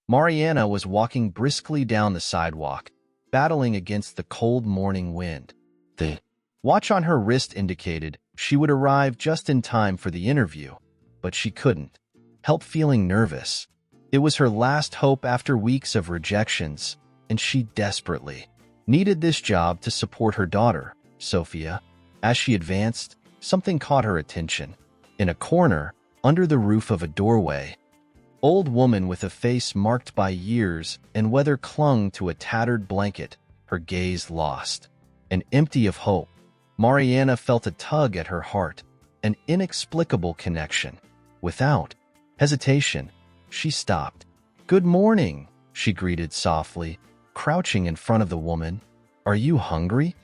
Mariana was walking briskly down the sidewalk, battling against the cold morning wind. The watch on her wrist indicated she would arrive just in time for the interview, but she couldn't help feeling nervous. It was her last hope after weeks of rejections, and she desperately needed this job to support her daughter, Sophia. As she advanced, something caught her attention. In a corner, under the roof of a doorway, old woman with a face marked by years and weather clung to a tattered blanket, her gaze lost and empty of hope. Mariana felt a tug at her heart, an inexplicable connection. Without hesitation, she stopped. "Good morning," she greeted softly, crouching in front of the woman. "Are you hungry?"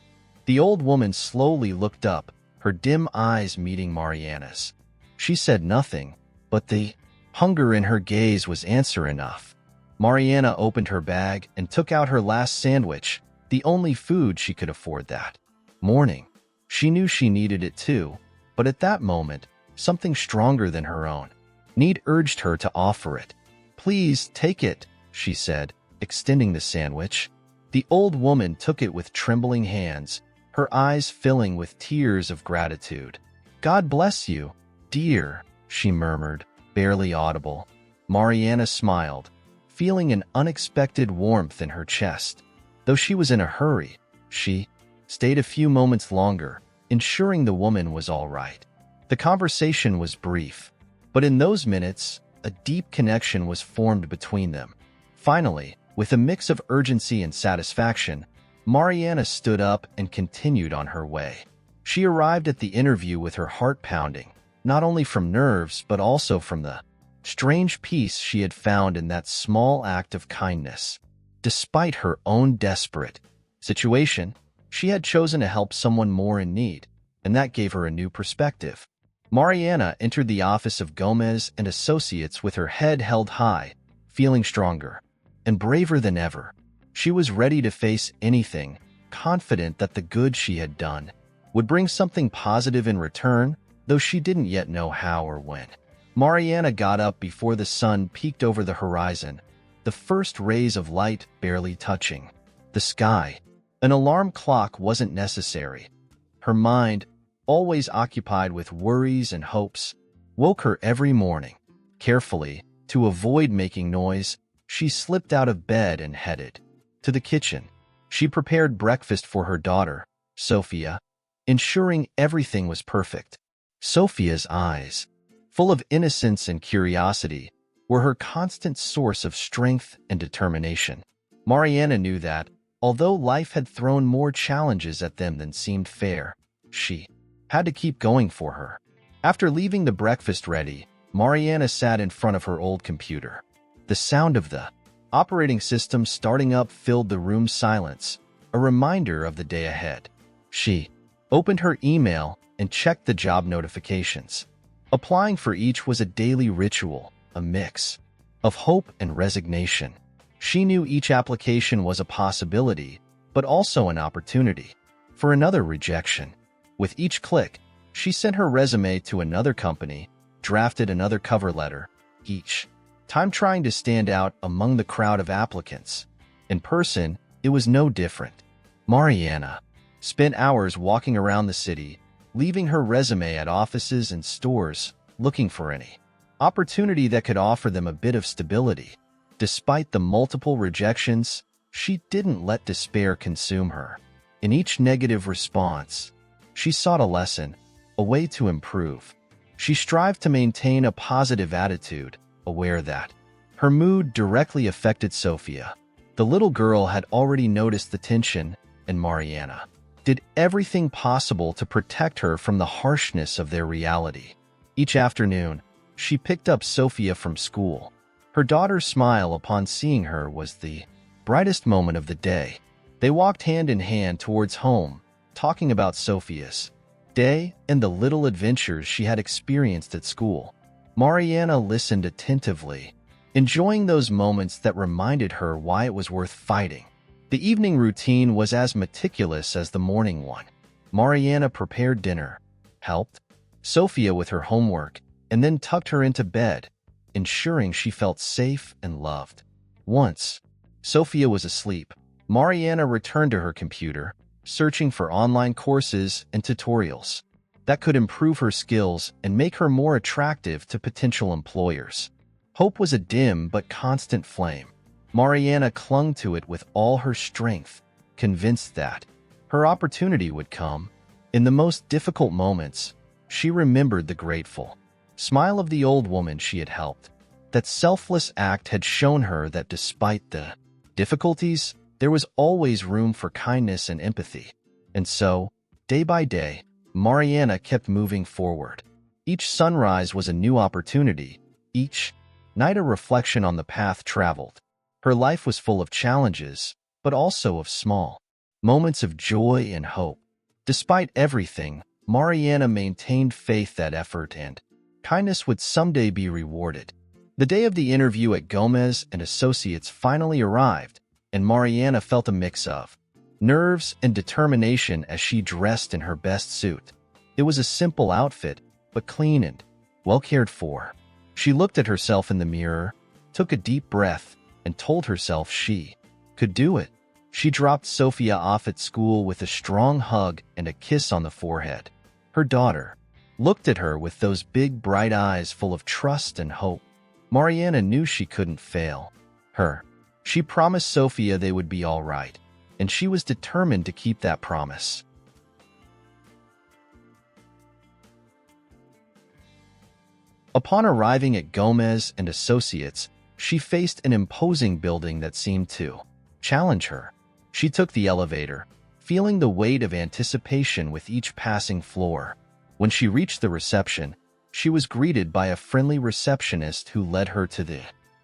The old woman slowly looked up, her dim eyes meeting Mariana's. She said nothing, but the hunger in her gaze was answer enough. Mariana opened her bag and took out her last sandwich, the only food she could afford that morning. She knew she needed it too, but at that moment, something stronger than her own need urged her to offer it. "Please take it," she said, extending the sandwich. The old woman took it with trembling hands, her eyes filling with tears of gratitude. "God bless you, dear," she murmured, barely audible. Mariana smiled, feeling an unexpected warmth in her chest. Though she was in a hurry, she stayed a few moments longer, ensuring the woman was all right. The conversation was brief, but in those minutes, a deep connection was formed between them. Finally, with a mix of urgency and satisfaction, Mariana stood up and continued on her way. She arrived at the interview with her heart pounding, not only from nerves but also from the strange peace she had found in that small act of kindness. Despite her own desperate situation, she had chosen to help someone more in need, and that gave her a new perspective. Mariana entered the office of Gomez and Associates with her head held high, feeling stronger and braver than ever. She was ready to face anything, confident that the good she had done would bring something positive in return, though she didn't yet know how or when. Mariana got up before the sun peeked over the horizon, the first rays of light barely touching the sky. An alarm clock wasn't necessary. Her mind, always occupied with worries and hopes, woke her every morning. Carefully, to avoid making noise, she slipped out of bed and headed to the kitchen. She prepared breakfast for her daughter, Sophia, ensuring everything was perfect. Sophia's eyes, full of innocence and curiosity, were her constant source of strength and determination. Mariana knew that, although life had thrown more challenges at them than seemed fair, she had to keep going for her. After leaving the breakfast ready, Mariana sat in front of her old computer. The sound of the operating system starting up filled the room's silence, a reminder of the day ahead. She opened her email and checked the job notifications. Applying for each was a daily ritual, a mix of hope and resignation. She knew each application was a possibility, but also an opportunity for another rejection. With each click, she sent her resume to another company, drafted another cover letter, each time trying to stand out among the crowd of applicants. In person, it was no different. Mariana spent hours walking around the city, leaving her resume at offices and stores, looking for any opportunity that could offer them a bit of stability. Despite the multiple rejections, she didn't let despair consume her. In each negative response, she sought a lesson, a way to improve. She strived to maintain a positive attitude, aware that her mood directly affected Sophia. The little girl had already noticed the tension, and Mariana did everything possible to protect her from the harshness of their reality. Each afternoon, she picked up Sophia from school. Her daughter's smile upon seeing her was the brightest moment of the day. They walked hand in hand towards home, talking about Sophia's day and the little adventures she had experienced at school. Mariana listened attentively, enjoying those moments that reminded her why it was worth fighting. The evening routine was as meticulous as the morning one. Mariana prepared dinner, helped Sophia with her homework, and then tucked her into bed, ensuring she felt safe and loved. Once, Sophia was asleep. Mariana returned to her computer, searching for online courses and tutorials that could improve her skills and make her more attractive to potential employers. Hope was a dim but constant flame. Mariana clung to it with all her strength, convinced that her opportunity would come. In the most difficult moments, she remembered the grateful smile of the old woman she had helped. That selfless act had shown her that despite the difficulties, there was always room for kindness and empathy. And so, day by day, Mariana kept moving forward. Each sunrise was a new opportunity, each night a reflection on the path traveled. Her life was full of challenges, but also of small moments of joy and hope. Despite everything, Mariana maintained faith that effort and kindness would someday be rewarded. The day of the interview at Gomez and Associates finally arrived, and Mariana felt a mix of nerves and determination as she dressed in her best suit. It was a simple outfit, but clean and well cared for. She looked at herself in the mirror, took a deep breath, and told herself she could do it. She dropped Sophia off at school with a strong hug and a kiss on the forehead. Her daughter looked at her with those big bright eyes full of trust and hope. Mariana knew she couldn't fail her. She promised Sophia they would be all right, and she was determined to keep that promise. Upon arriving at Gomez and Associates, she faced an imposing building that seemed to challenge her. She took the elevator, feeling the weight of anticipation with each passing floor. When she reached the reception, she was greeted by a friendly receptionist who led her to the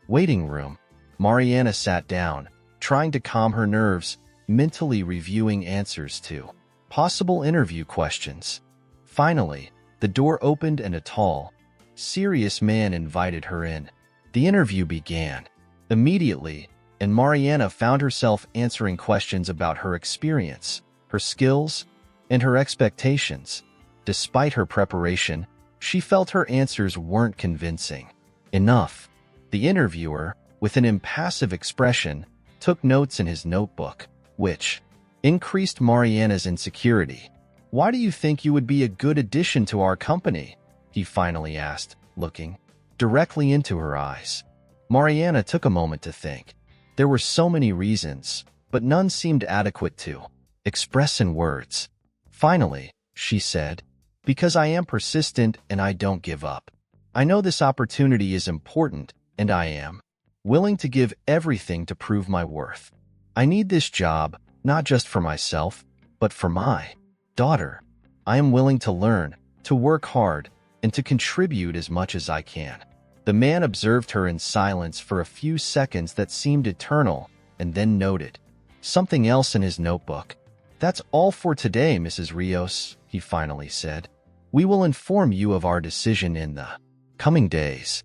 waiting room. Mariana sat down, trying to calm her nerves, mentally reviewing answers to possible interview questions. Finally, the door opened and a tall, serious man invited her in. The interview began immediately, and Mariana found herself answering questions about her experience, her skills, and her expectations. Despite her preparation, she felt her answers weren't convincing enough. The interviewer, with an impassive expression, took notes in his notebook, which increased Mariana's insecurity. "Why do you think you would be a good addition to our company?" he finally asked, looking directly into her eyes. Mariana took a moment to think. There were so many reasons, but none seemed adequate to express in words. Finally, she said, "Because I am persistent and I don't give up. I know this opportunity is important, and I am willing to give everything to prove my worth. I need this job, not just for myself, but for my daughter. I am willing to learn, to work hard, and to contribute as much as I can." The man observed her in silence for a few seconds that seemed eternal, and then noted something else in his notebook. "That's all for today, Mrs. Rios," he finally said. "We will inform you of our decision in the coming days."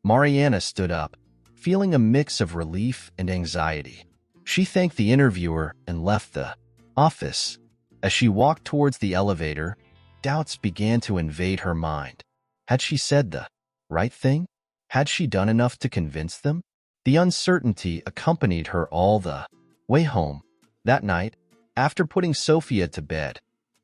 Mariana stood up, feeling a mix of relief and anxiety. She thanked the interviewer and left the office. As she walked towards the elevator, doubts began to invade her mind. Had she said the right thing? Had she done enough to convince them? The uncertainty accompanied her all the way home. That night, after putting Sophia to bed,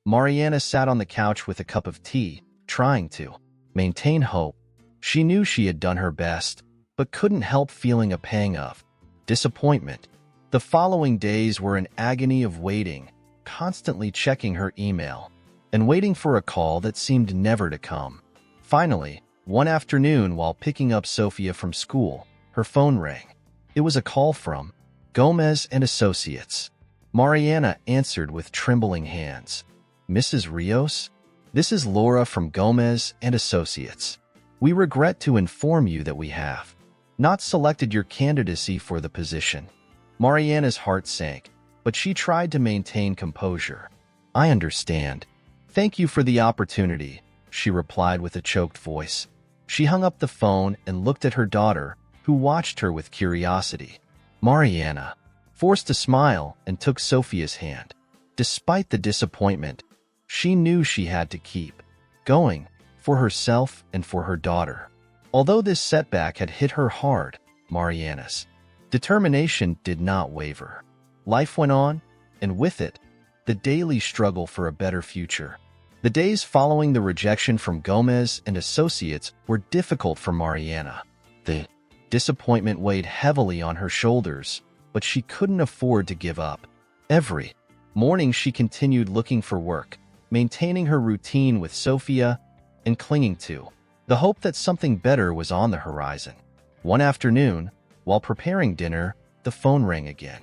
Mariana sat on the couch with a cup of tea, trying to maintain hope. She knew she had done her best, but couldn't help feeling a pang of disappointment. The following days were an agony of waiting, constantly checking her email, and waiting for a call that seemed never to come. Finally, one afternoon while picking up Sophia from school, her phone rang. It was a call from Gomez and Associates. Mariana answered with trembling hands. "Mrs. Rios? This is Laura from Gomez and Associates. We regret to inform you that we have not selected your candidacy for the position." Mariana's heart sank, but she tried to maintain composure. "I understand. Thank you for the opportunity," she replied with a choked voice. She hung up the phone and looked at her daughter, who watched her with curiosity. Mariana forced a smile and took Sophia's hand. Despite the disappointment, she knew she had to keep going for herself and for her daughter. Although this setback had hit her hard, Mariana's Determination did not waver. Life went on, and with it, the daily struggle for a better future. The days following the rejection from Gomez and Associates were difficult for Mariana. The disappointment weighed heavily on her shoulders, but she couldn't afford to give up. Every morning she continued looking for work, maintaining her routine with Sophia and clinging to the hope that something better was on the horizon. One afternoon, while preparing dinner, the phone rang again.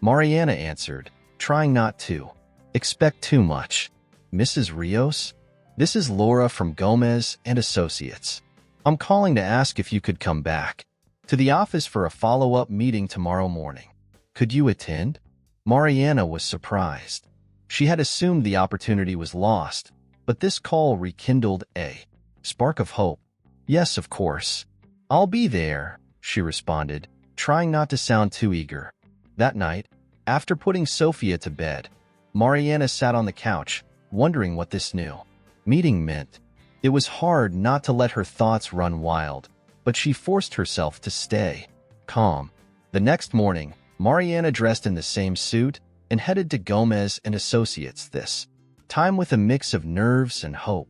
Mariana answered, trying not to expect too much. Mrs. Rios? This is Laura from Gomez and Associates. I'm calling to ask if you could come back to the office for a follow-up meeting tomorrow morning. Could you attend? Mariana was surprised. She had assumed the opportunity was lost, but this call rekindled a spark of hope. Yes, of course. I'll be there, she responded, trying not to sound too eager. That night, after putting Sophia to bed, Mariana sat on the couch, wondering what this new meeting meant. It was hard not to let her thoughts run wild, but she forced herself to stay calm. The next morning, Mariana dressed in the same suit and headed to Gomez and Associates, this time with a mix of nerves and hope.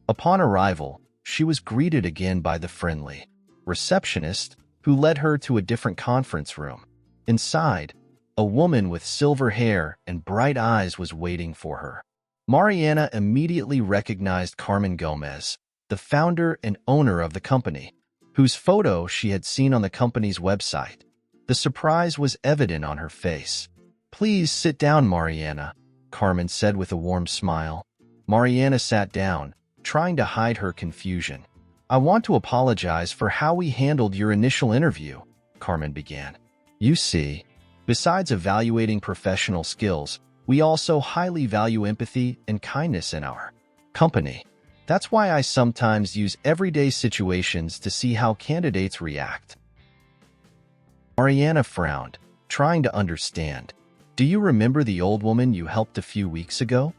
Upon arrival, she was greeted again by the friendly receptionist who led her to a different conference room. Inside, a woman with silver hair and bright eyes was waiting for her. Mariana immediately recognized Carmen Gomez, the founder and owner of the company, whose photo she had seen on the company's website. The surprise was evident on her face. Please sit down, Mariana, Carmen said with a warm smile. Mariana sat down, trying to hide her confusion. I want to apologize for how we handled your initial interview, Carmen began. You see, besides evaluating professional skills, we also highly value empathy and kindness in our company. That's why I sometimes use everyday situations to see how candidates react. Mariana frowned, trying to understand. Do you remember the old woman you helped a few weeks ago?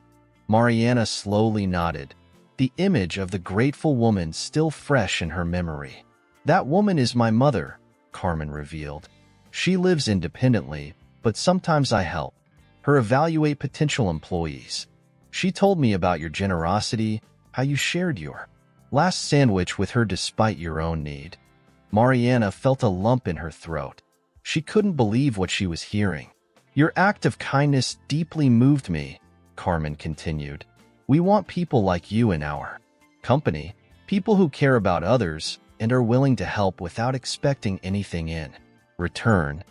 Mariana slowly nodded, the image of the grateful woman still fresh in her memory. That woman is my mother, Carmen revealed. She lives independently, but sometimes I help her evaluate potential employees. She told me about your generosity, how you shared your last sandwich with her despite your own need. Mariana felt a lump in her throat. She couldn't believe what she was hearing. Your act of kindness deeply moved me, Carmen continued. We want people like you in our company, people who care about others and are willing to help without expecting anything in return.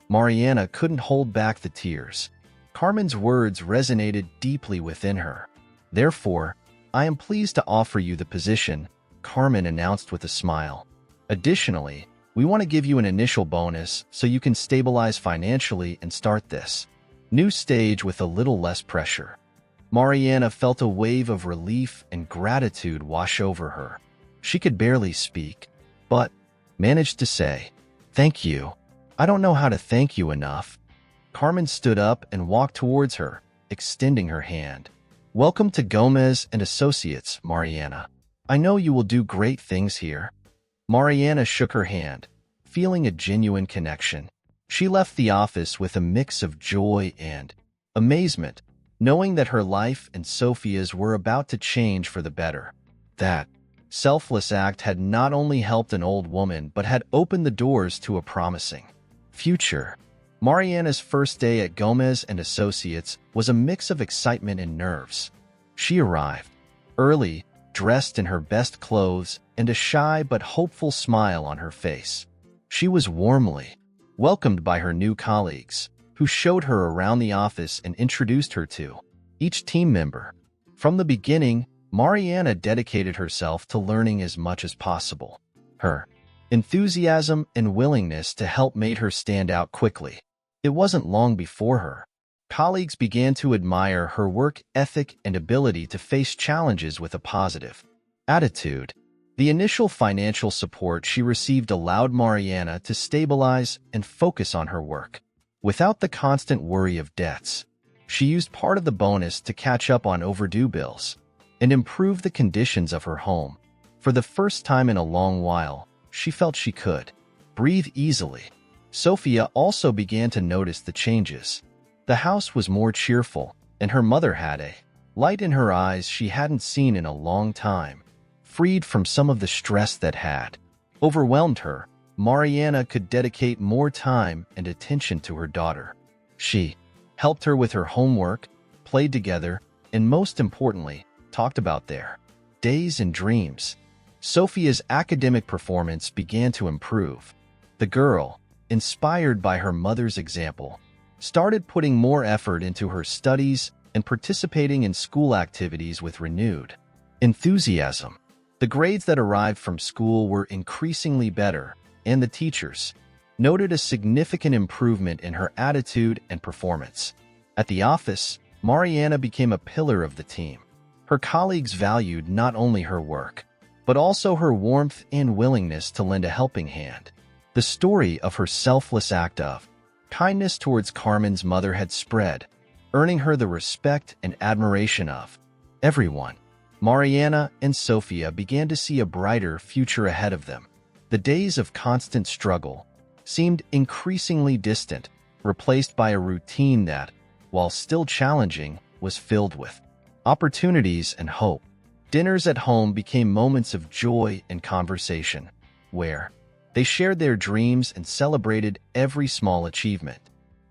Mariana couldn't hold back the tears. Carmen's words resonated deeply within her. Therefore, I am pleased to offer you the position, Carmen announced with a smile. Additionally, we want to give you an initial bonus so you can stabilize financially and start this new stage with a little less pressure. Mariana felt a wave of relief and gratitude wash over her. She could barely speak, but managed to say, "Thank you. I don't know how to thank you enough." Carmen stood up and walked towards her, extending her hand. Welcome to Gomez and Associates, Mariana. I know you will do great things here. Mariana shook her hand, feeling a genuine connection. She left the office with a mix of joy and amazement, knowing that her life and Sophia's were about to change for the better. That selfless act had not only helped an old woman but had opened the doors to a promising future. Mariana's first day at Gomez and Associates was a mix of excitement and nerves. She arrived early, dressed in her best clothes and a shy but hopeful smile on her face. She was warmly welcomed by her new colleagues, who showed her around the office and introduced her to each team member. From the beginning, Mariana dedicated herself to learning as much as possible. Her enthusiasm and willingness to help made her stand out quickly. It wasn't long before her colleagues began to admire her work ethic and ability to face challenges with a positive attitude. The initial financial support she received allowed Mariana to stabilize and focus on her work. Without the constant worry of debts, she used part of the bonus to catch up on overdue bills and improve the conditions of her home. For the first time in a long while, she felt she could breathe easily. Sophia also began to notice the changes. The house was more cheerful, and her mother had a light in her eyes she hadn't seen in a long time. Freed from some of the stress that had overwhelmed her, Mariana could dedicate more time and attention to her daughter. She helped her with her homework, played together, and most importantly, talked about their days and dreams. Sophia's academic performance began to improve. The girl, inspired by her mother's example, started putting more effort into her studies and participating in school activities with renewed enthusiasm. The grades that arrived from school were increasingly better, and the teachers noted a significant improvement in her attitude and performance. At the office, Mariana became a pillar of the team. Her colleagues valued not only her work, but also her warmth and willingness to lend a helping hand. The story of her selfless act of kindness towards Carmen's mother had spread, earning her the respect and admiration of everyone. Mariana and Sophia began to see a brighter future ahead of them. The days of constant struggle seemed increasingly distant, replaced by a routine that, while still challenging, was filled with opportunities and hope. Dinners at home became moments of joy and conversation, where they shared their dreams and celebrated every small achievement.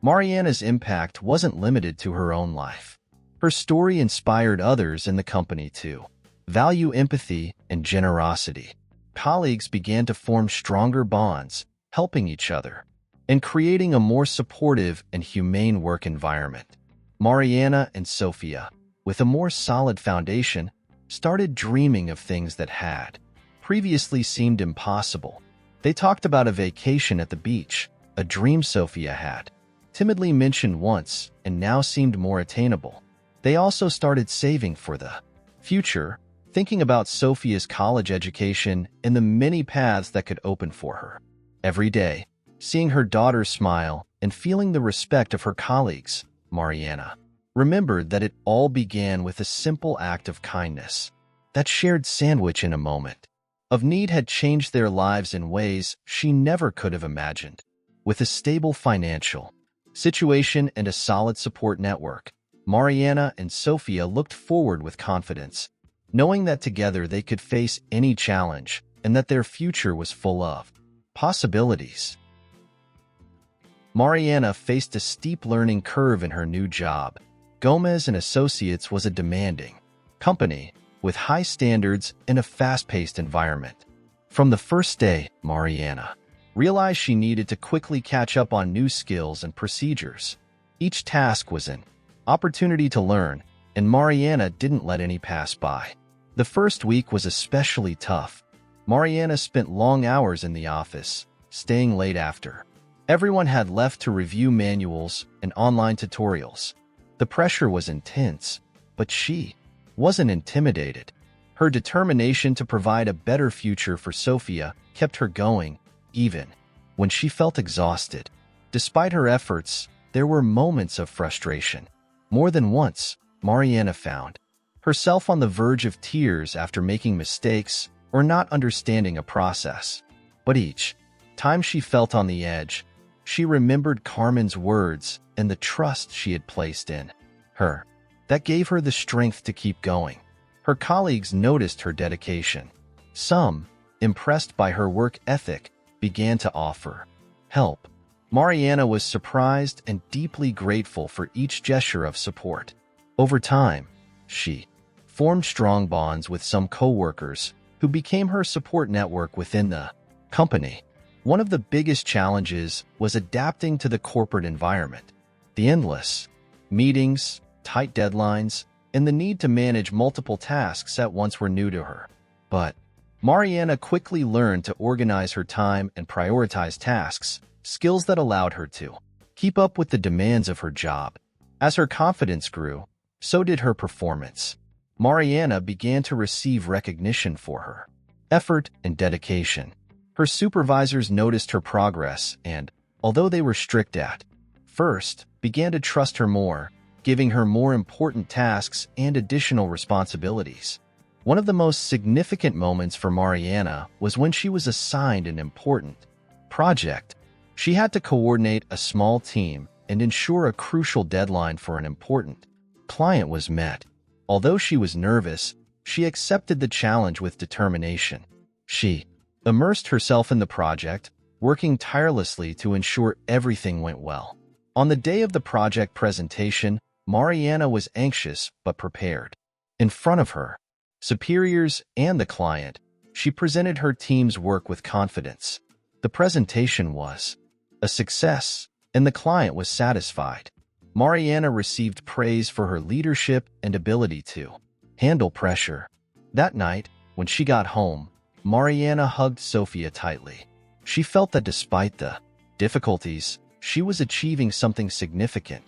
Mariana's impact wasn't limited to her own life. Her story inspired others in the company to value empathy and generosity. Colleagues began to form stronger bonds, helping each other, and creating a more supportive and humane work environment. Mariana and Sophia, with a more solid foundation, started dreaming of things that had previously seemed impossible. They talked about a vacation at the beach, a dream Sophia had timidly mentioned once and now seemed more attainable. They also started saving for the future, thinking about Sophia's college education and the many paths that could open for her. Every day, seeing her daughter smile and feeling the respect of her colleagues, Mariana remembered that it all began with a simple act of kindness. That shared sandwich in a moment of need had changed their lives in ways she never could have imagined. With a stable financial situation and a solid support network, Mariana and Sophia looked forward with confidence, knowing that together they could face any challenge and that their future was full of possibilities. Mariana faced a steep learning curve in her new job. Gomez and Associates was a demanding company with high standards and a fast-paced environment. From the first day, Mariana realized she needed to quickly catch up on new skills and procedures. Each task was an opportunity to learn, and Mariana didn't let any pass by. The first week was especially tough. Mariana spent long hours in the office, staying late after everyone had left to review manuals and online tutorials. The pressure was intense, but she wasn't intimidated. Her determination to provide a better future for Sophia kept her going, even when she felt exhausted. Despite her efforts, there were moments of frustration. More than once, Mariana found herself on the verge of tears after making mistakes or not understanding a process. But each time she felt on the edge, she remembered Carmen's words and the trust she had placed in her. That gave her the strength to keep going. Her colleagues noticed her dedication. Some, impressed by her work ethic, began to offer help. Mariana was surprised and deeply grateful for each gesture of support. Over time, she formed strong bonds with some co-workers who became her support network within the company. One of the biggest challenges was adapting to the corporate environment. The endless meetings, tight deadlines, and the need to manage multiple tasks at once were new to her. But Mariana quickly learned to organize her time and prioritize tasks, skills that allowed her to keep up with the demands of her job. As her confidence grew, so did her performance. Mariana began to receive recognition for her effort and dedication. Her supervisors noticed her progress and, although they were strict at first, began to trust her more, giving her more important tasks and additional responsibilities. One of the most significant moments for Mariana was when she was assigned an important project. She had to coordinate a small team and ensure a crucial deadline for an important client was met. Although she was nervous, she accepted the challenge with determination. She immersed herself in the project, working tirelessly to ensure everything went well. On the day of the project presentation, Mariana was anxious but prepared. In front of her superiors and the client, she presented her team's work with confidence. The presentation was a success, and the client was satisfied. Mariana received praise for her leadership and ability to handle pressure. That night, when she got home, Mariana hugged Sofia tightly. She felt that despite the difficulties, she was achieving something significant.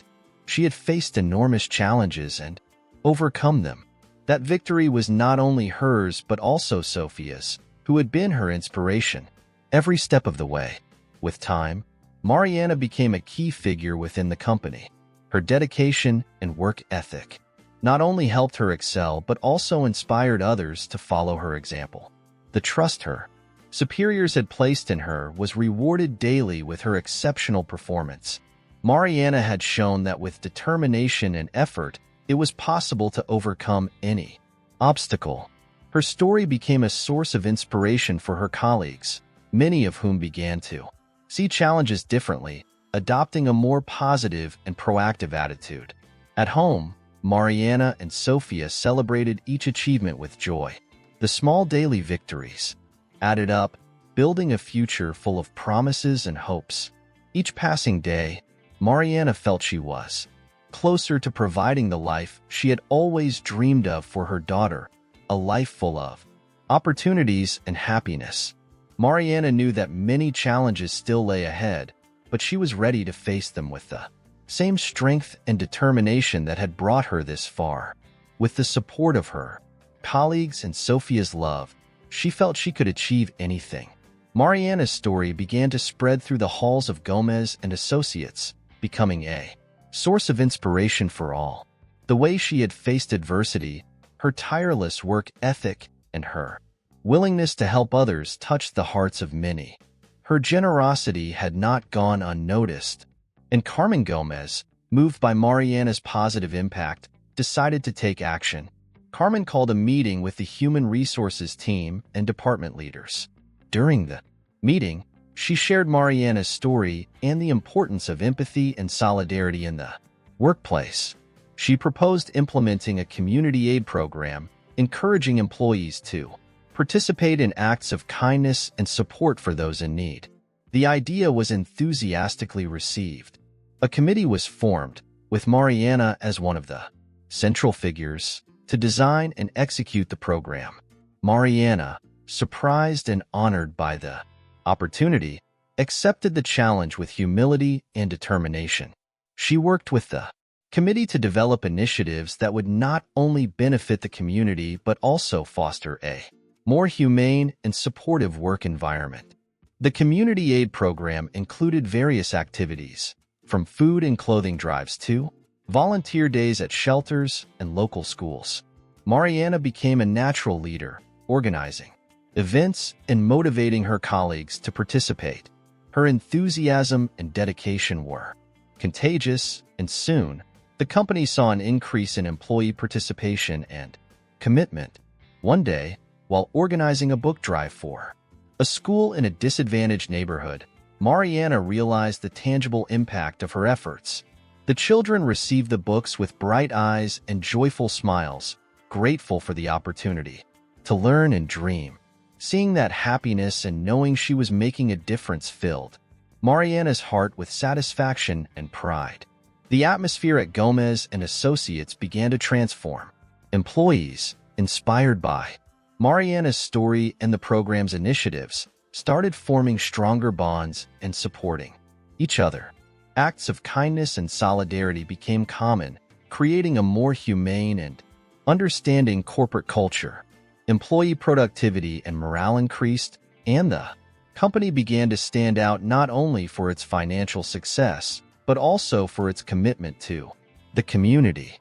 She had faced enormous challenges and overcome them. That victory was not only hers but also Sofia's, who had been her inspiration every step of the way. With time, Mariana became a key figure within the company. Her dedication and work ethic not only helped her excel but also inspired others to follow her example. The trust her superiors had placed in her was rewarded daily with her exceptional performance. Mariana had shown that with determination and effort, it was possible to overcome any obstacle. Her story became a source of inspiration for her colleagues, many of whom began to see challenges differently, adopting a more positive and proactive attitude. At home, Mariana and Sofia celebrated each achievement with joy. The small daily victories added up, building a future full of promises and hopes. Each passing day, Mariana felt she was closer to providing the life she had always dreamed of for her daughter, a life full of opportunities and happiness. Mariana knew that many challenges still lay ahead, but she was ready to face them with the same strength and determination that had brought her this far. With the support of her colleagues and Sofia's love, she felt she could achieve anything. Mariana's story began to spread through the halls of Gomez and Associates, becoming a source of inspiration for all. The way she had faced adversity, her tireless work ethic, and her willingness to help others touched the hearts of many. Her generosity had not gone unnoticed, and Carmen Gomez, moved by Mariana's positive impact, decided to take action. Carmen called a meeting with the human resources team and department leaders. During the meeting, she shared Mariana's story and the importance of empathy and solidarity in the workplace. She proposed implementing a community aid program, encouraging employees to participate in acts of kindness and support for those in need. The idea was enthusiastically received. A committee was formed, with Mariana as one of the central figures, to design and execute the program. Mariana, surprised and honored by the opportunity, accepted the challenge with humility and determination. She worked with the committee to develop initiatives that would not only benefit the community but also foster a more humane and supportive work environment. The community aid program included various activities, from food and clothing drives to volunteer days at shelters and local schools. Mariana became a natural leader, organizing events and motivating her colleagues to participate. Her enthusiasm and dedication were contagious, and soon, the company saw an increase in employee participation and commitment. One day, while organizing a book drive for a school in a disadvantaged neighborhood, Mariana realized the tangible impact of her efforts. The children received the books with bright eyes and joyful smiles, grateful for the opportunity to learn and dream. Seeing that happiness and knowing she was making a difference filled Mariana's heart with satisfaction and pride. The atmosphere at Gomez and Associates began to transform. Employees, inspired by Mariana's story and the program's initiatives, started forming stronger bonds and supporting each other. Acts of kindness and solidarity became common, creating a more humane and understanding corporate culture. Employee productivity and morale increased, and the company began to stand out not only for its financial success, but also for its commitment to the community.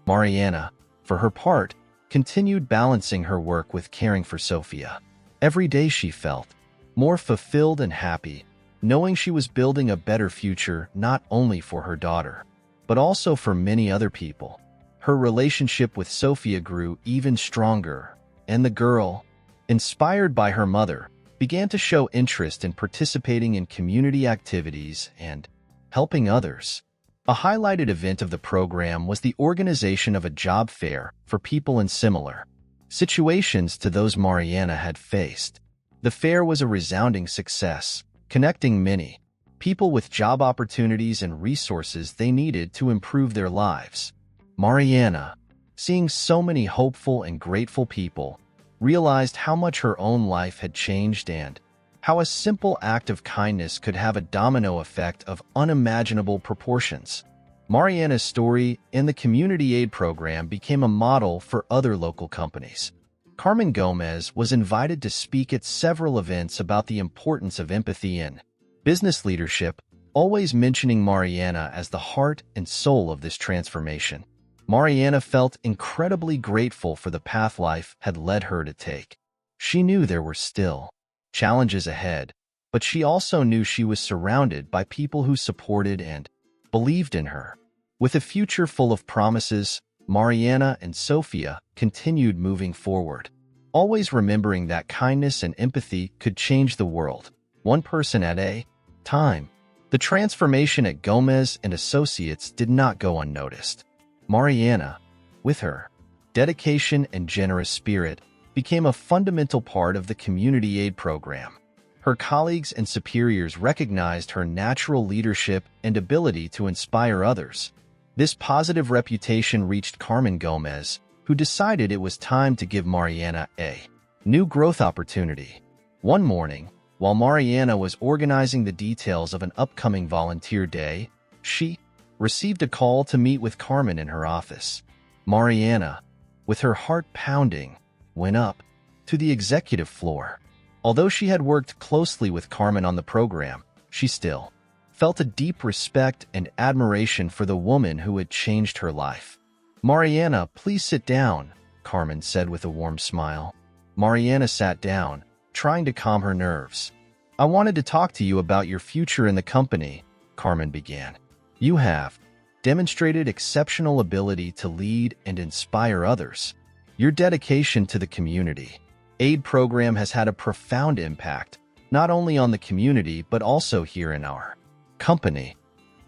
Mariana, for her part, continued balancing her work with caring for Sofia. Every day she felt more fulfilled and happy, knowing she was building a better future not only for her daughter, but also for many other people. Her relationship with Sophia grew even stronger, and the girl, inspired by her mother, began to show interest in participating in community activities and helping others. A highlighted event of the program was the organization of a job fair for people in similar situations to those Mariana had faced. The fair was a resounding success, connecting many people with job opportunities and resources they needed to improve their lives. Mariana, seeing so many hopeful and grateful people, realized how much her own life had changed and how a simple act of kindness could have a domino effect of unimaginable proportions. Mariana's story in the community aid program became a model for other local companies. Carmen Gomez was invited to speak at several events about the importance of empathy in business leadership, always mentioning Mariana as the heart and soul of this transformation. Mariana felt incredibly grateful for the path life had led her to take. She knew there were still challenges ahead, but she also knew she was surrounded by people who supported and believed in her. With a future full of promises, Mariana and Sophia continued moving forward, always remembering that kindness and empathy could change the world, one person at a time. The transformation at Gomez and Associates did not go unnoticed. Mariana, with her dedication and generous spirit, became a fundamental part of the community aid program. Her colleagues and superiors recognized her natural leadership and ability to inspire others. This positive reputation reached Carmen Gomez, who decided it was time to give Mariana a new growth opportunity. One morning, while Mariana was organizing the details of an upcoming volunteer day, she received a call to meet with Carmen in her office. Mariana, with her heart pounding, went up to the executive floor. Although she had worked closely with Carmen on the program, she still felt a deep respect and admiration for the woman who had changed her life. "Mariana, please sit down," Carmen said with a warm smile. Mariana sat down, trying to calm her nerves. "I wanted to talk to you about your future in the company," Carmen began. "You have demonstrated exceptional ability to lead and inspire others. Your dedication to the community aid program has had a profound impact, not only on the community but also here in our company."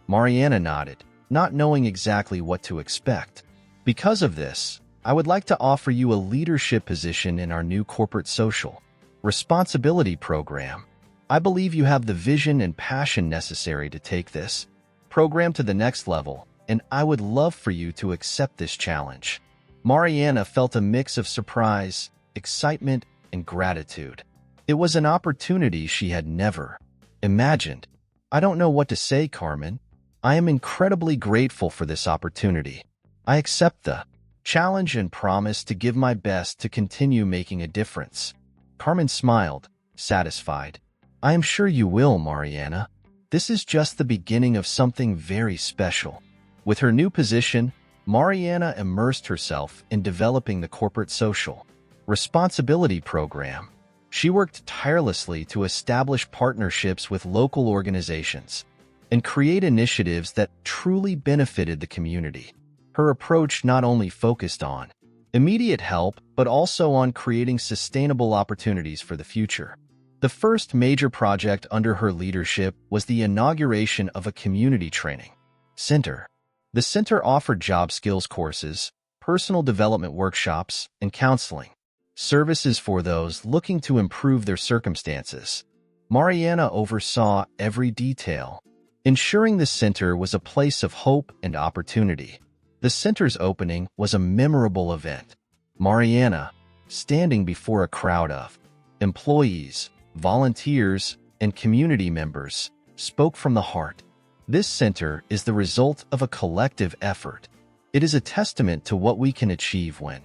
Mariana nodded, not knowing exactly what to expect. "Because of this, I would like to offer you a leadership position in our new corporate social responsibility program. I believe you have the vision and passion necessary to take this program to the next level, and I would love for you to accept this challenge." Mariana felt a mix of surprise, excitement, and gratitude. It was an opportunity she had never imagined. "I don't know what to say, Carmen. I am incredibly grateful for this opportunity. I accept the challenge and promise to give my best to continue making a difference." Carmen smiled, satisfied. "I am sure you will, Mariana. This is just the beginning of something very special." With her new position, Mariana immersed herself in developing the corporate social responsibility program. She worked tirelessly to establish partnerships with local organizations and create initiatives that truly benefited the community. Her approach not only focused on immediate help, but also on creating sustainable opportunities for the future. The first major project under her leadership was the inauguration of a community training center. The center offered job skills courses, personal development workshops, and counseling services for those looking to improve their circumstances. Mariana oversaw every detail, ensuring the center was a place of hope and opportunity. The center's opening was a memorable event. Mariana, standing before a crowd of employees, volunteers, and community members, spoke from the heart. "This center is the result of a collective effort. It is a testament to what we can achieve when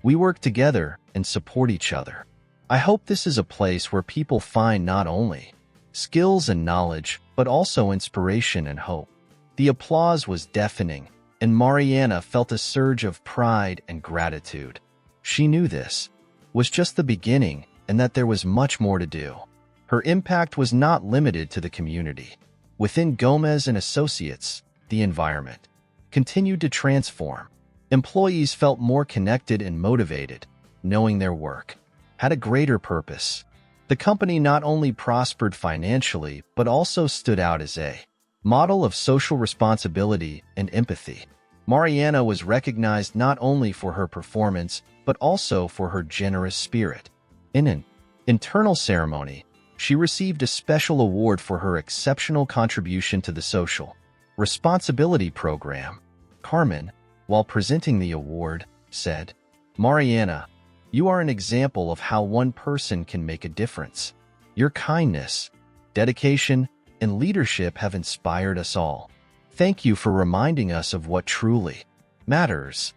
we work together and support each other. I hope this is a place where people find not only skills and knowledge, but also inspiration and hope." The applause was deafening, and Mariana felt a surge of pride and gratitude. She knew this was just the beginning and that there was much more to do. Her impact was not limited to the community. Within Gomez and Associates, the environment continued to transform. Employees felt more connected and motivated, knowing their work had a greater purpose. The company not only prospered financially, but also stood out as a model of social responsibility and empathy. Mariana was recognized not only for her performance, but also for her generous spirit. In an internal ceremony, she received a special award for her exceptional contribution to the social responsibility program. Carmen, while presenting the award, said, "Mariana, you are an example of how one person can make a difference. Your kindness, dedication, and leadership have inspired us all. Thank you for reminding us of what truly matters."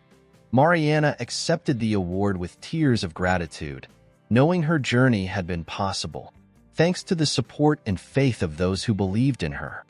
Mariana accepted the award with tears of gratitude, knowing her journey had been possible thanks to the support and faith of those who believed in her.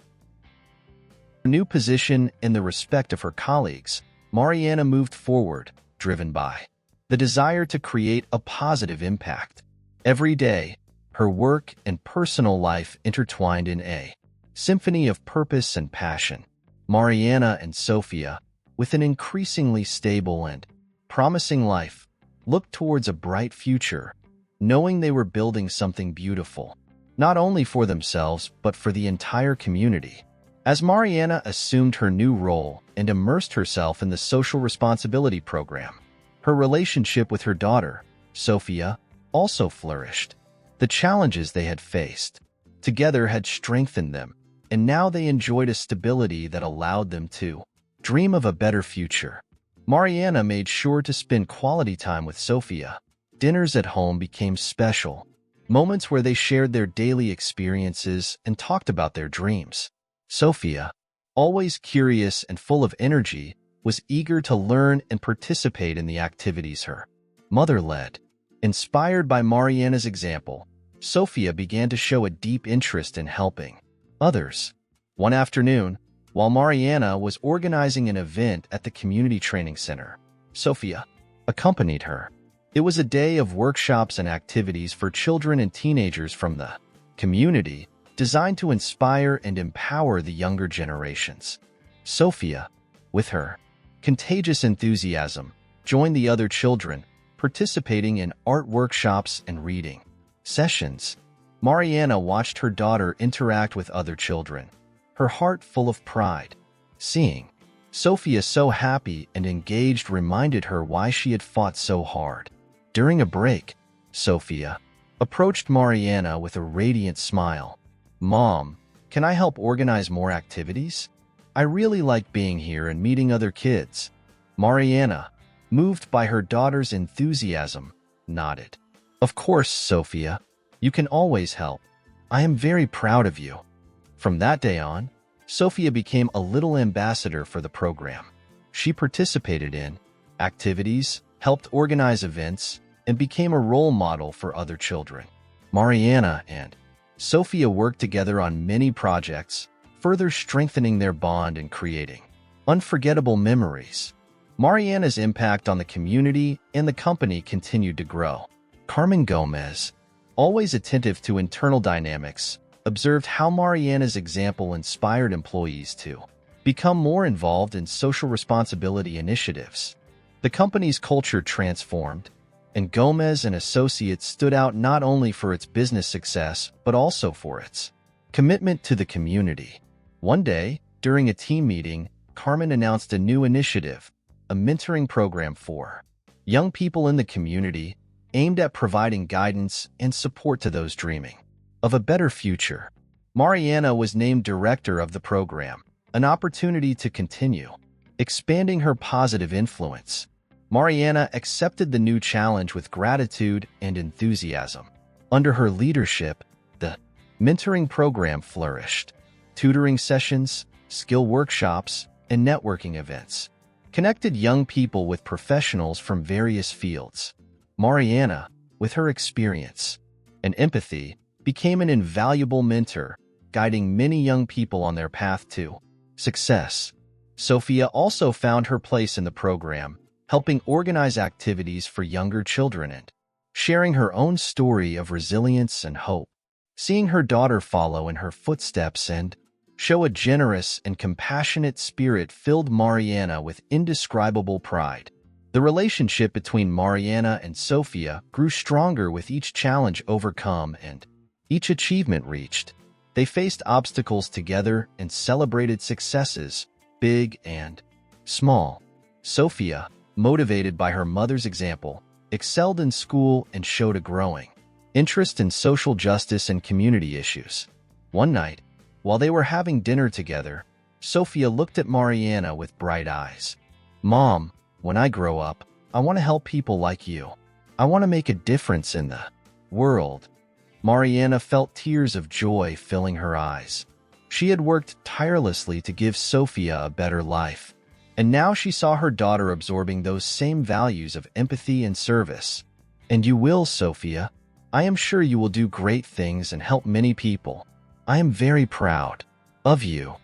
Her new position and the respect of her colleagues, Mariana moved forward, driven by the desire to create a positive impact. Every day, her work and personal life intertwined in a symphony of purpose and passion. Mariana and Sofia, with an increasingly stable and promising life, looked towards a bright future, knowing they were building something beautiful, not only for themselves but for the entire community. As Mariana assumed her new role and immersed herself in the social responsibility program, her relationship with her daughter, Sofia, also flourished. The challenges they had faced together had strengthened them, and now they enjoyed a stability that allowed them to dream of a better future. Mariana made sure to spend quality time with Sofia. Dinners at home became special, moments where they shared their daily experiences and talked about their dreams. Sofia, always curious and full of energy, was eager to learn and participate in the activities her mother led. Inspired by Mariana's example, Sofia began to show a deep interest in helping others. One afternoon, while Mariana was organizing an event at the community training center, Sofia accompanied her. It was a day of workshops and activities for children and teenagers from the community, designed to inspire and empower the younger generations. Sofia, with her contagious enthusiasm, joined the other children, participating in art workshops and reading sessions. Mariana watched her daughter interact with other children, her heart full of pride. Seeing Sofia so happy and engaged reminded her why she had fought so hard. During a break, Sofia approached Mariana with a radiant smile. "Mom, can I help organize more activities? I really like being here and meeting other kids." Mariana, moved by her daughter's enthusiasm, nodded. "Of course, Sofia. You can always help. I am very proud of you." From that day on, Sofia became a little ambassador for the program. She participated in activities, helped organize events, and became a role model for other children. Mariana and Sofia worked together on many projects, further strengthening their bond and creating unforgettable memories. Mariana's impact on the community and the company continued to grow. Carmen Gomez, always attentive to internal dynamics, observed how Mariana's example inspired employees to become more involved in social responsibility initiatives. The company's culture transformed, and Gomez and Associates stood out not only for its business success, but also for its commitment to the community. One day, during a team meeting, Carmen announced a new initiative, a mentoring program for young people in the community, aimed at providing guidance and support to those dreaming of a better future. Mariana was named director of the program, an opportunity to continue expanding her positive influence. Mariana accepted the new challenge with gratitude and enthusiasm. Under her leadership, the mentoring program flourished. Tutoring sessions, skill workshops, and networking events connected young people with professionals from various fields. Mariana, with her experience and empathy, became an invaluable mentor, guiding many young people on their path to success. Sofia also found her place in the program, helping organize activities for younger children and sharing her own story of resilience and hope. Seeing her daughter follow in her footsteps and show a generous and compassionate spirit filled Mariana with indescribable pride. The relationship between Mariana and Sophia grew stronger with each challenge overcome and each achievement reached. They faced obstacles together and celebrated successes, big and small. Sophia, motivated by her mother's example, excelled in school and showed a growing interest in social justice and community issues. One night, while they were having dinner together, Sophia looked at Mariana with bright eyes. "Mom, when I grow up, I want to help people like you. I want to make a difference in the world." Mariana felt tears of joy filling her eyes. She had worked tirelessly to give Sophia a better life, and now she saw her daughter absorbing those same values of empathy and service. "And you will, Sophia. I am sure you will do great things and help many people. I am very proud of you."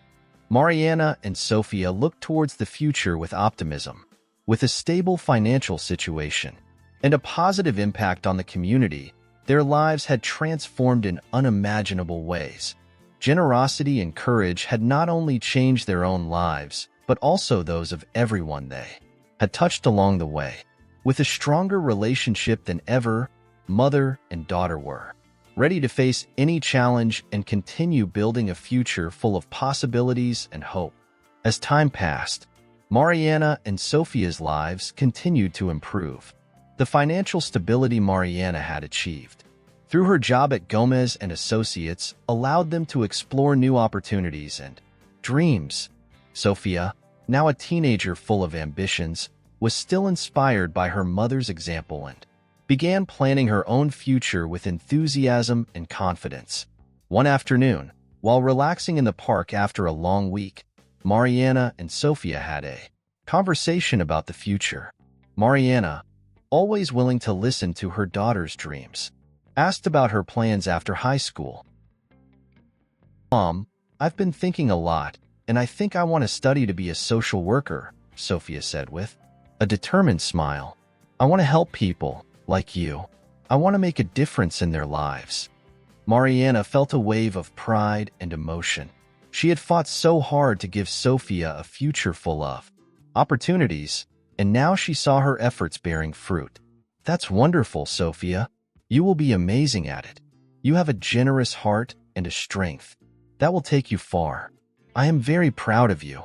Mariana and Sophia looked towards the future with optimism. With a stable financial situation and a positive impact on the community, their lives had transformed in unimaginable ways. Generosity and courage had not only changed their own lives, but also those of everyone they had touched along the way. With a stronger relationship than ever, mother and daughter were ready to face any challenge and continue building a future full of possibilities and hope. As time passed, Mariana and Sophia's lives continued to improve. The financial stability Mariana had achieved through her job at Gomez and Associates allowed them to explore new opportunities and dreams. Sophia, now a teenager full of ambitions, was still inspired by her mother's example and began planning her own future with enthusiasm and confidence. One afternoon, while relaxing in the park after a long week, Mariana and Sophia had a conversation about the future. Mariana, always willing to listen to her daughter's dreams, asked about her plans after high school. "Mom, I've been thinking a lot, and I think I want to study to be a social worker," Sophia said with a determined smile. "I want to help people, like you. I want to make a difference in their lives." Mariana felt a wave of pride and emotion. She had fought so hard to give Sophia a future full of opportunities, and now she saw her efforts bearing fruit. "That's wonderful, Sophia. You will be amazing at it. You have a generous heart and a strength that will take you far. I am very proud of you."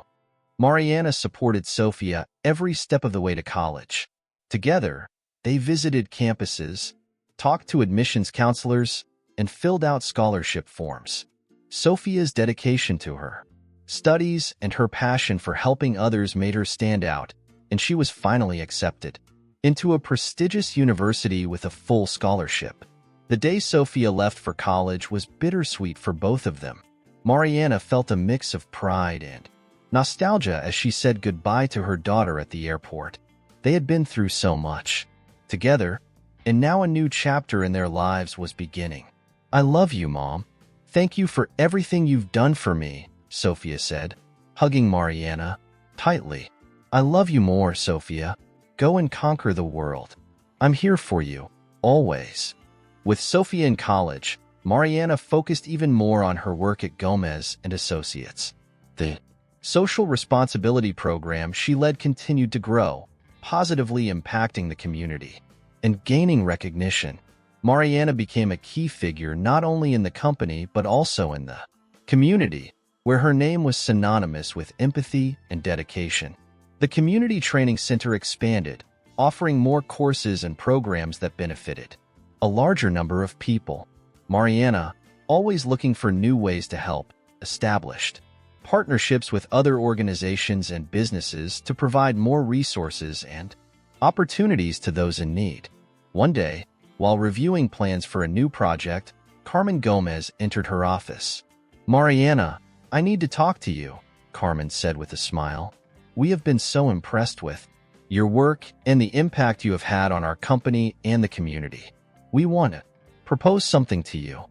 Mariana supported Sophia every step of the way to college. Together, they visited campuses, talked to admissions counselors, and filled out scholarship forms. Sophia's dedication to her studies and her passion for helping others made her stand out, and she was finally accepted into a prestigious university with a full scholarship. The day Sophia left for college was bittersweet for both of them. Mariana felt a mix of pride and nostalgia as she said goodbye to her daughter at the airport. They had been through so much together, and now a new chapter in their lives was beginning. "I love you, Mom. Thank you for everything you've done for me," Sophia said, hugging Mariana tightly. "I love you more, Sophia. Go and conquer the world. I'm here for you, always." With Sophia in college, Mariana focused even more on her work at Gomez and Associates. The social responsibility program she led continued to grow, positively impacting the community and gaining recognition. Mariana became a key figure not only in the company but also in the community, where her name was synonymous with empathy and dedication. The Community Training Center expanded, offering more courses and programs that benefited a larger number of people. Mariana, always looking for new ways to help, established partnerships with other organizations and businesses to provide more resources and opportunities to those in need. One day, while reviewing plans for a new project, Carmen Gomez entered her office. "Mariana, I need to talk to you," Carmen said with a smile. "We have been so impressed with your work and the impact you have had on our company and the community. We want to propose something to you."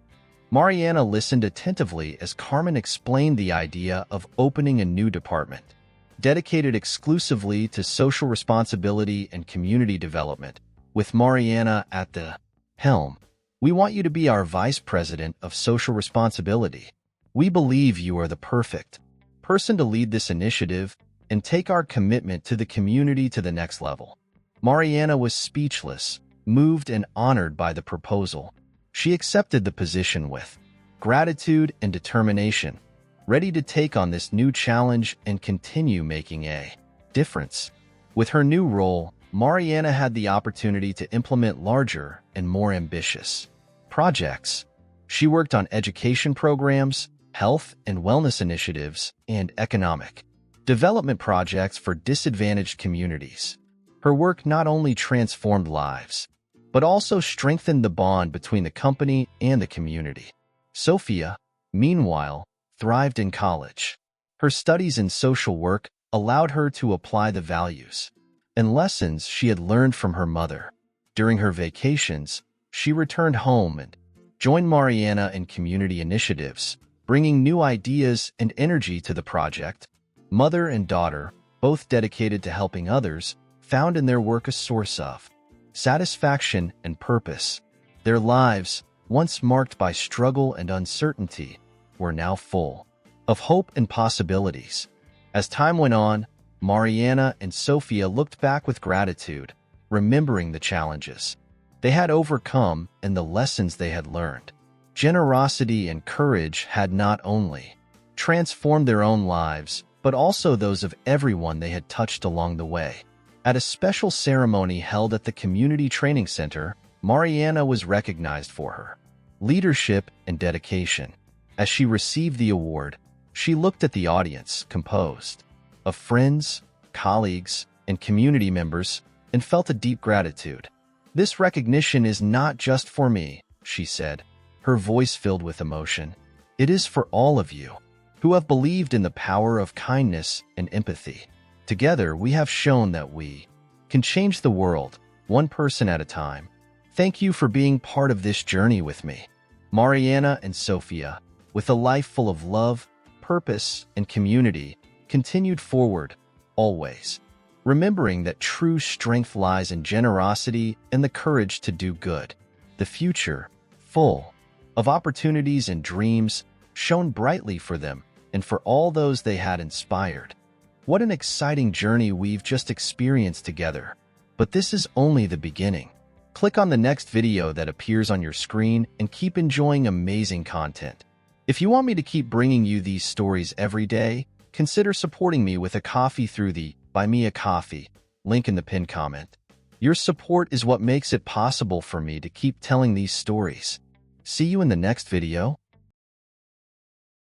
Mariana listened attentively as Carmen explained the idea of opening a new department, dedicated exclusively to social responsibility and community development, with Mariana at the helm. We want you to be our vice president of social responsibility. We believe you are the perfect person to lead this initiative and take our commitment to the community to the next level." Mariana was speechless, moved and honored by the proposal. She accepted the position with gratitude and determination, ready to take on this new challenge and continue making a difference. With her new role, Mariana had the opportunity to implement larger and more ambitious projects. She worked on education programs, health and wellness initiatives, and economic development projects for disadvantaged communities. Her work not only transformed lives, but also strengthened the bond between the company and the community. Sofia, meanwhile, thrived in college. Her studies in social work allowed her to apply the values and lessons she had learned from her mother. During her vacations, she returned home and joined Mariana in community initiatives, bringing new ideas and energy to the project. Mother and daughter, both dedicated to helping others, found in their work a source of satisfaction and purpose. Their lives, once marked by struggle and uncertainty, were now full of hope and possibilities. As time went on, Mariana and Sofia looked back with gratitude, remembering the challenges they had overcome and the lessons they had learned. Generosity and courage had not only transformed their own lives, but also those of everyone they had touched along the way. At a special ceremony held at the Community Training Center, Mariana was recognized for her leadership and dedication. As she received the award, she looked at the audience, composed of friends, colleagues, and community members, and felt a deep gratitude. "This recognition is not just for me," she said, her voice filled with emotion. "It is for all of you who have believed in the power of kindness and empathy. Together, we have shown that we can change the world, one person at a time. Thank you for being part of this journey with me." Mariana and Sofia, with a life full of love, purpose, and community, continued forward, always remembering that true strength lies in generosity and the courage to do good. The future, full of opportunities and dreams, shone brightly for them and for all those they had inspired. What an exciting journey we've just experienced together. But this is only the beginning. Click on the next video that appears on your screen and keep enjoying amazing content. If you want me to keep bringing you these stories every day, consider supporting me with a coffee through the Buy Me a Coffee link in the pinned comment. Your support is what makes it possible for me to keep telling these stories. See you in the next video.